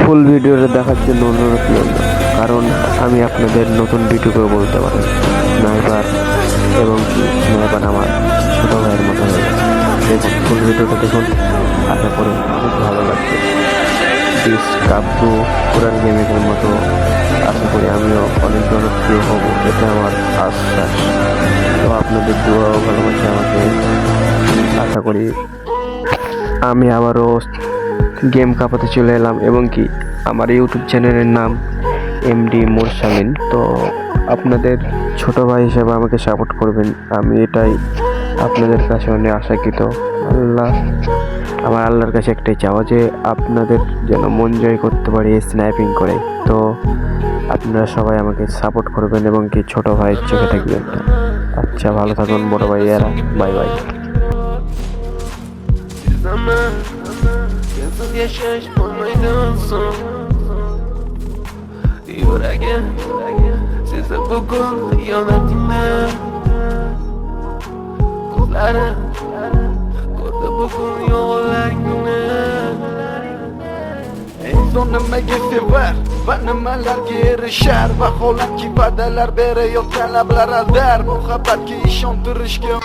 ফুল ভিডিওটা দেখার জন্য অনুরোধ রইল, কারণ আমি আপনাদের নতুন ভিডিও বলতে পারি স্নাইপার এবং স্নাইপার আমার ছোটো ভাইয়ের মতো হয়ে গেছে। দেখুন ফুল ভিডিওটা দেখুন, আশা করি খুব ভালো লাগবে। ডিস কাব্যু পুরান গেমিংয়ের মতো আশা করি আমিও অনেক জনপ্রিয় হব, এটা আমার আশ্বাস। তো আপনাদের দোয়া ও ভালোবাসা আমাকে, আশা করি আমি আবারও গেম কাঁপাতে চলে এলাম। এবং কি আমার ইউটিউব চ্যানেলের নাম এমডি মোরসালিন। তো আপনাদের ছোট ভাই হিসেবে আমাকে সাপোর্ট করবেন, আমি এটাই আপনাদের কাছে অনেক আশাকৃত। আল্লাহর কাছে একটাই চাওয়া যে আপনাদের যেন মন জয় করতে পারি স্নাইপিং করে। তো আপনারা সবাই আমাকে সাপোর্ট করবেন এবং কি ছোট ভাইয়ের চোখে থাকবেন। আচ্ছা, ভালো থাকুন বড় ভাইয়েরা, bye bye. İnson nimaga sevar va nimalarga erishar, vaholanki va'dalar berayotgan lablar aldar, muhabbatga ishontirishga